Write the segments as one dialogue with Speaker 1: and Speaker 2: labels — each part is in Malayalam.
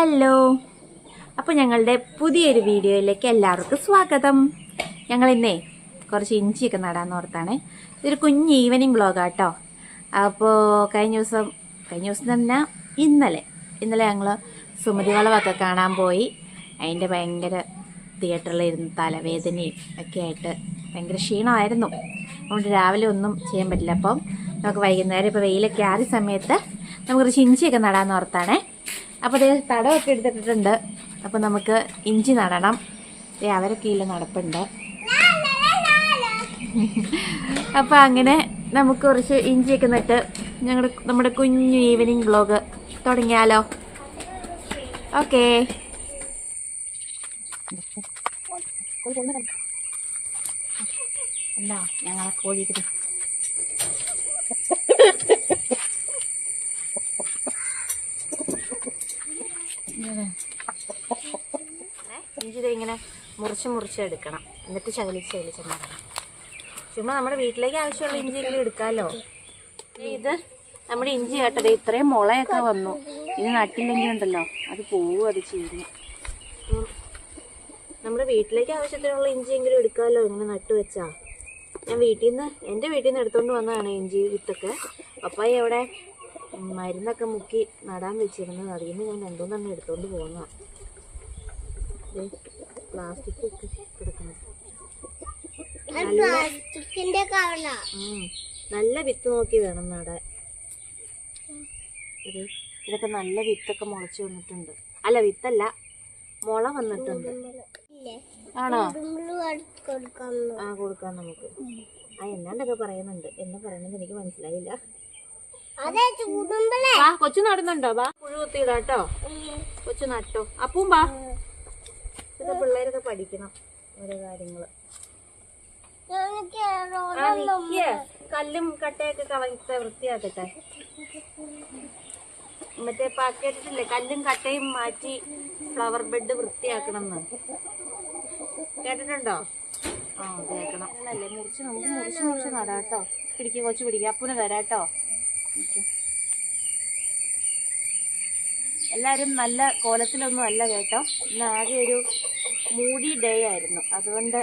Speaker 1: ഹലോ, അപ്പോൾ ഞങ്ങളുടെ പുതിയൊരു വീഡിയോയിലേക്ക് എല്ലാവർക്കും സ്വാഗതം. ഞങ്ങളിന്നേ കുറച്ച് ഇഞ്ചിയൊക്കെ നടാന്ന് ഓർത്താണ്. ഇതൊരു കുഞ്ഞ് ഈവനിങ് വ്ളോഗാട്ടോ. അപ്പോൾ കഴിഞ്ഞ ദിവസം തന്നെ ഇന്നലെ ഞങ്ങൾ സുമതി വളവൊക്കെ കാണാൻ പോയി. അതിൻ്റെ ഭയങ്കര തിയേറ്ററിലിരുന്ന് തലവേദനയും ഒക്കെ ആയിട്ട് ഭയങ്കര ക്ഷീണമായിരുന്നു. അതുകൊണ്ട് രാവിലെ ഒന്നും ചെയ്യാൻ പറ്റില്ല. അപ്പം നമുക്ക് വൈകുന്നേരം ഇപ്പോൾ വെയിലൊക്കെ ആറിയ സമയത്ത് നമുക്ക് കുറച്ച് ഇഞ്ചിയൊക്കെ നടാന്ന് ഓർത്താണ്. അപ്പോൾ അതേ തടമൊക്കെ എടുത്തിട്ടുണ്ട്. അപ്പോൾ നമുക്ക് ഇഞ്ചി നടണം. അവരൊക്കെ ഇല്ല നടപ്പുണ്ട്. അപ്പോൾ അങ്ങനെ നമുക്ക് കുറച്ച് ഇഞ്ചിയൊക്കെ നട്ട് നമ്മുടെ കുഞ്ഞു ഈവനിങ് വ്ളോഗ് തുടങ്ങിയാലോ? ഓക്കേ. എന്താ ഞങ്ങളെ കോഴി ഇഞ്ചി ഇങ്ങനെ മുറിച്ച് എടുക്കണം. എന്നിട്ട് ശകലിച്ച് നടണം. ചുമ്മാ നമ്മുടെ വീട്ടിലേക്ക് ആവശ്യമുള്ള ഇഞ്ചിയെങ്കിലും എടുക്കാമല്ലോ. ഇത് നമ്മുടെ ഇഞ്ചി കേട്ടത് ഇത്രയും മുളയൊക്കെ വന്നു. ഇത് നട്ടില്ലെങ്കിൽ ഉണ്ടല്ലോ അത് പോവും, അത് ചീഞ്ഞു. നമ്മുടെ വീട്ടിലേക്ക് ആവശ്യത്തിനുള്ള ഇഞ്ചിയെങ്കിലും എടുക്കാമല്ലോ ഇങ്ങനെ നട്ടു വെച്ചാ. ഞാൻ എൻ്റെ വീട്ടിൽ നിന്ന് എടുത്തോണ്ട് വന്നതാണ് ഇഞ്ചി വിത്തൊക്കെ. പപ്പായ അവിടെ മരുന്നൊക്കെ മുക്കി നടാൻ വെച്ചിരുന്നത്. അതിൽ നിന്ന് ഞാൻ രണ്ടുമൂന്നെണ്ണം എടുത്തോണ്ട് പോകുന്നതാണ്. പ്ലാസ്റ്റിക് ഒക്കെ കിടക്കണം. നല്ല വിത്ത് നോക്കി വേണം നടാൻ. ഇതൊക്കെ നല്ല വിത്തൊക്കെ മുളച്ച് വന്നിട്ടുണ്ട്. അല്ല, വിത്തല്ല, മുള വന്നിട്ടുണ്ട്. ആണോ? ആ, കൊടുക്കാം നമുക്ക്. എന്നാണ്ടൊക്കെ പറയുന്നുണ്ട്. എന്നാ പറയണെന്ന് എനിക്ക് മനസ്സിലായില്ല. കൊച്ചു നടുന്നുണ്ടോ? ബാ, പുഴു കുത്തിയിടാട്ടോ. കൊച്ചു നട്ടോ. അപ്പൂം ബാ. ഇതൊക്കെ പിള്ളേരൊക്കെ പഠിക്കണം ഓരോ കാര്യങ്ങള്. കല്ലും കട്ടയൊക്കെ കളഞ്ഞിട്ട് വൃത്തിയാക്കട്ടെ. മറ്റേ കേട്ടിട്ടില്ലേ, കല്ലും കട്ടയും മാറ്റി ഫ്ലവർ ബെഡ് വൃത്തിയാക്കണം എന്ന് കേട്ടിട്ടുണ്ടോ? ആ, കേൾക്കണം. അല്ലേ, നമുക്ക് മുറിച്ച് നടാട്ടോ. കൊച്ചു പിടിക്കുക. അപ്പൂന് തരാട്ടോ. എല്ലാവരും നല്ല കോലത്തിലൊന്നും അല്ല കേട്ടോ. ഇന്ന് ആകെ ഒരു മൂടി ഡേ ആയിരുന്നു. അതുകൊണ്ട്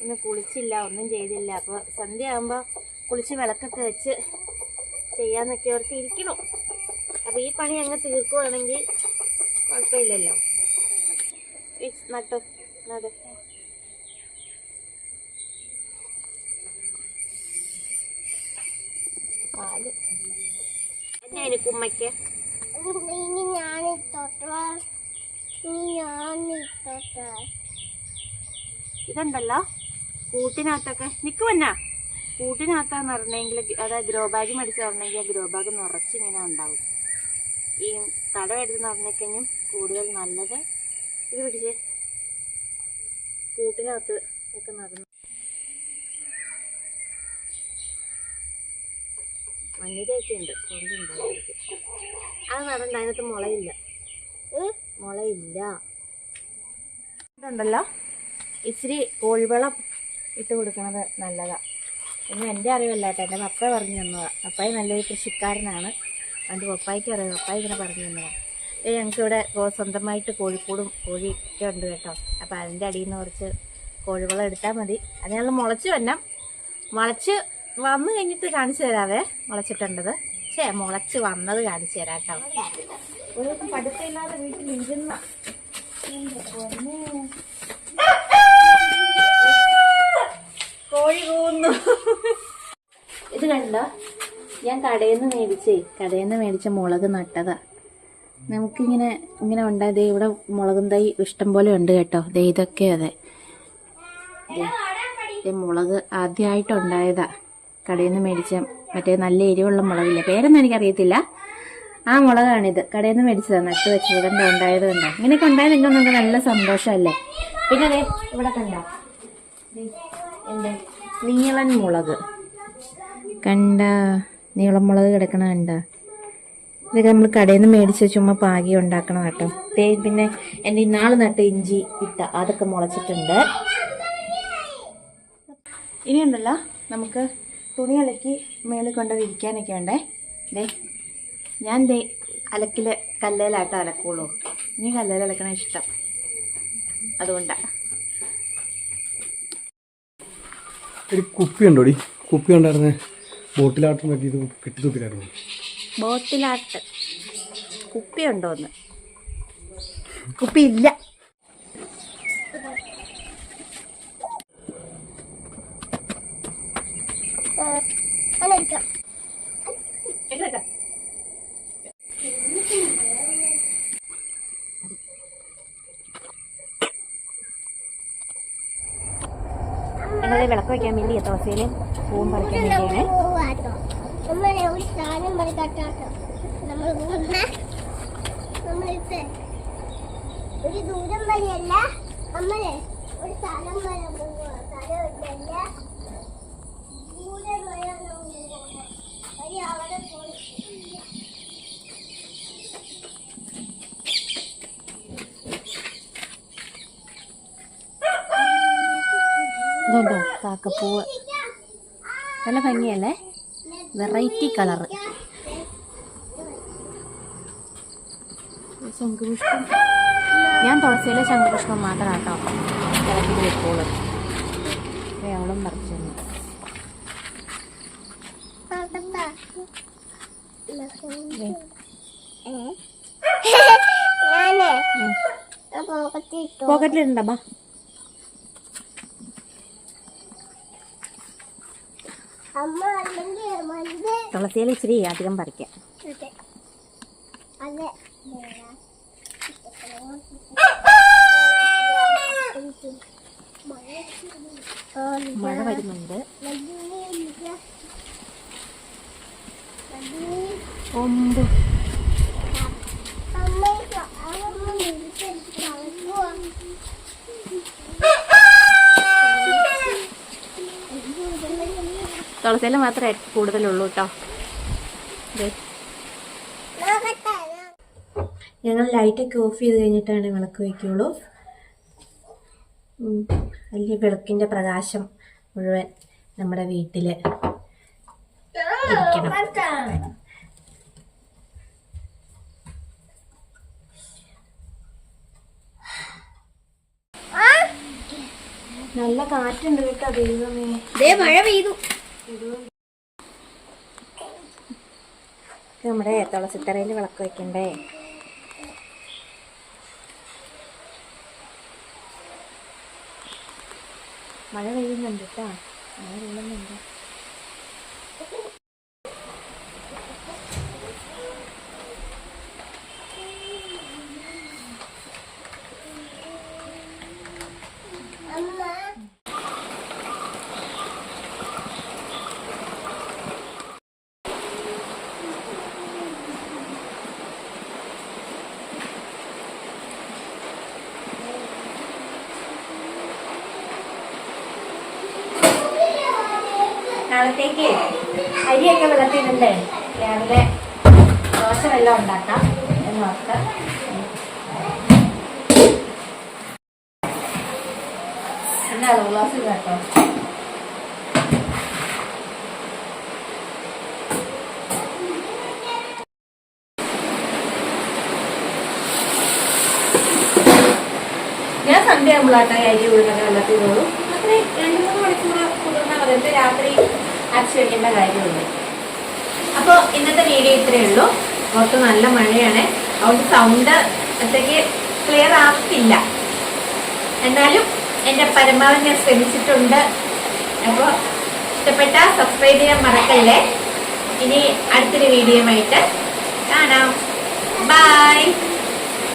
Speaker 1: ഇന്ന് കുളിച്ചില്ല, ഒന്നും ചെയ്തില്ല. അപ്പോൾ സന്ധ്യ ആകുമ്പോൾ കുളിച്ച് വിളക്കൊക്കെ വെച്ച് ചെയ്യാന്നൊക്കെ ഓർത്ത് ഇരിക്കണം. അപ്പോൾ ഈ പണി അങ്ങ് തീർക്കുവാണെങ്കിൽ കുഴപ്പമില്ലല്ലോ. നട്ടോ നട്. പാല് എന്നാ കുമ്മയ്ക്ക് ഇതുണ്ടല്ലോ കൂട്ടിനകത്തൊക്കെ നിക്കുവന്നാ. കൂട്ടിനകത്താന്ന് പറഞ്ഞെങ്കിൽ അതായത് ഗ്രോ ബാഗ് മേടിച്ച് പറഞ്ഞെങ്കിൽ ആ ഗ്രോ ബാഗ് നിറച്ചിങ്ങനെ ഉണ്ടാവും. ഈ തടം എടുത്ത് നടന്നേക്കഴിഞ്ഞും കൂടുതൽ നല്ലത് ഇത് പിടിച്ചേ കൂട്ടിനകത്ത് ഒക്കെ നടന്നു. മണ്ണിരയൊക്കെ ഉണ്ട്, കൊണ്ടുണ്ടായിരിക്കും. അത് നടണ്ട, അതിനകത്ത് മുളയില്ല. ഇതുണ്ടല്ലോ, ഇച്ചിരി കോഴിവളം ഇട്ട് കൊടുക്കണത് നല്ലതാ. ഒന്നും എൻ്റെ അറിവല്ല കേട്ടോ, എൻ്റെ പപ്പ പറഞ്ഞു തന്നതാ. പപ്പായ നല്ലൊരു കൃഷിക്കാരനാണ്. അതുകൊണ്ട് പപ്പായ്ക്ക് അറിയാം. പപ്പായ ഇങ്ങനെ പറഞ്ഞു തന്നതാ. ഞങ്ങൾക്കിവിടെ സ്വന്തമായിട്ട് കോഴിക്കൂടും കോഴിയൊക്കെ ഉണ്ട് കേട്ടോ. അപ്പം അതിൻ്റെ അടിയിൽ നിന്ന് കുറച്ച് കോഴിവളം എടുത്താൽ മതി. അത് ഞങ്ങൾ മുളച്ച് വന്നു കഴിഞ്ഞിട്ട് കാണിച്ചു തരാവേ. മുളച്ചിട്ടുണ്ടത് മുളച്ച് വന്നത് കാണിച്ചു തരാം കേട്ടോ. ഒരു ദിവസം പഠിത്തമില്ലാതെ വീട്ടിൽ ഇരുന്ന കോഴി കൂന്നു. ഇത് കണ്ടോ, ഞാൻ കടയിൽ നിന്ന് മേടിച്ച മുളക് നട്ടതാ. നമുക്കിങ്ങനെ ഉണ്ടായത്. ഇവിടെ മുളകും തൈ ഇഷ്ടം പോലെ ഉണ്ട് കേട്ടോ. ഇതൊക്കെ അതെ, മുളക് ആദ്യമായിട്ടുണ്ടായതാ. കടയിൽ നിന്ന് മേടിച്ച മറ്റേ നല്ല എരിവുള്ള മുളകില്ല, പേരൊന്നും എനിക്കറിയത്തില്ല. ആ മുളകാണിത്. കടയിൽ നിന്ന് മേടിച്ചതാണ്. നട്ട് വെച്ചത് കണ്ടോ, ഉണ്ടായത് കണ്ടോ. ഇങ്ങനെയൊക്കെ ഉണ്ടായത് നിങ്ങൾക്ക് നല്ല സന്തോഷമല്ലേ. പിന്നെ അതെ ഇവിടെ കണ്ടോ എൻ്റെ നീളൻ മുളക് കണ്ട, നീളം മുളക് കിടക്കണ കണ്ട. ഇതൊക്കെ നമ്മൾ കടയിൽ നിന്ന് മേടിച്ച് ചുമ്മാ പാകി ഉണ്ടാക്കണം കേട്ടോ. പിന്നെ എൻ്റെ ഇന്നാള് നട്ട് ഇഞ്ചി ഇട്ട അതൊക്കെ മുളച്ചിട്ടുണ്ട്. ഇനിയുണ്ടല്ലോ നമുക്ക് തുണി അലക്കി മേളിൽ കൊണ്ട് വിരിക്കാനൊക്കെ ഉണ്ടേ. ഞാൻ അലക്കിൽ കല്ലേലാട്ടോ അലക്കുള്ളൂ. ഇനി കല്ലേൽ അലക്കണ ഇഷ്ടം, അതുകൊണ്ടാണ്.
Speaker 2: ഒരു കുപ്പി ഉണ്ടോടി? കുപ്പി ഉണ്ടായിരുന്നേ, ബോട്ടിലാട്ടം പറ്റി ഇത് കെട്ടി തൂക്കിലായിരുന്നു.
Speaker 1: ബോട്ടിലാട്ട് കുപ്പി ഉണ്ടോന്ന്? കുപ്പി ഇല്ല. ഞങ്ങളെ വിളക്ക് വയ്ക്കാൻ വേണ്ടി ദോശയില് പൂവും പറിക്കാൻ വേണ്ടിയാണ്.
Speaker 3: ഒരു ദൂരം വരെയല്ല, നമ്മളെ ഒരു സ്ഥലം വരെ അവിടെ പോയി.
Speaker 1: ഇതുണ്ടോ കാക്കപ്പൂവ്? നല്ല ഭംഗിയല്ലേ, വെറൈറ്റി കളറ്. ശംഖുപുഷ്പം, ഞാൻ തുളസിയിലെ ശംഖുപുഷ്പം മാത്രം കേട്ടോ ഇളക്കി വെക്കോളൂ. അവളും പറിച്ചു. പോക്കറ്റിലിടണ്ടാ. തുളസിയില ഇച്ചിരി അധികം പറിക്കാം. മഴ വരുന്നുണ്ട്. തുളസിയില മാത്രമേ കൂടുതലുള്ളൂ കേട്ടോ. ഞങ്ങൾ ലൈറ്റൊക്കെ ഓഫ് ചെയ്ത് കഴിഞ്ഞിട്ടാണ് വിളക്ക് വയ്ക്കുള്ളൂ. വലിയ വിളക്കിൻ്റെ പ്രകാശം മുഴുവൻ നമ്മുടെ വീട്ടിൽ ഇരിക്കണം. നല്ല കാറ്റുണ്ട് കേട്ടോ. ദൈവമേ, മഴ പെയ്തു. നമ്മുടെ തുളസിത്തറയിൽ വിളക്ക് വയ്ക്കണ്ടേ? മഴ പെയ്യുന്നുണ്ട് കേട്ടോ, മഴ പെയ്യുന്നുണ്ട്. നാളത്തേക്ക് അരിയൊക്കെ വെള്ളത്തിലുണ്ട്. രാവിലെ ദോശ വെള്ളം ഉണ്ടാക്കാം എന്നോർത്ത്. എന്നാ ഗ്ലാസ് കേട്ടോ. ഞാൻ സൺഡേ ആകുമ്പോഴാട്ടോ അരി ഉഴുന്നൊക്കെ വെള്ളത്തിൽ തോറും. അത്രയും 2-3 മണിക്കൂർ കുതിർന്നാൽ മതി. എന്നിട്ട് രാത്രി അരച്ച് വയ്ക്കേണ്ട കാര്യമുള്ളൂ. അപ്പോൾ ഇന്നത്തെ വീഡിയോ ഇത്രയേ ഉള്ളൂ. പുറത്ത് നല്ല മഴയാണ്, അതുകൊണ്ട് സൗണ്ട് അത്രയ്ക്ക് ക്ലിയർ ആക്കില്ല. എന്നാലും എൻ്റെ പരമാവധി ഞാൻ ശ്രമിച്ചിട്ടുണ്ട്. അപ്പോൾ ഇഷ്ടപ്പെട്ടാൽ സബ്സ്ക്രൈബ് ചെയ്യാൻ മറക്കല്ലേ. ഇനി അടുത്തൊരു വീഡിയോയുമായിട്ട് കാണാം. ബൈ.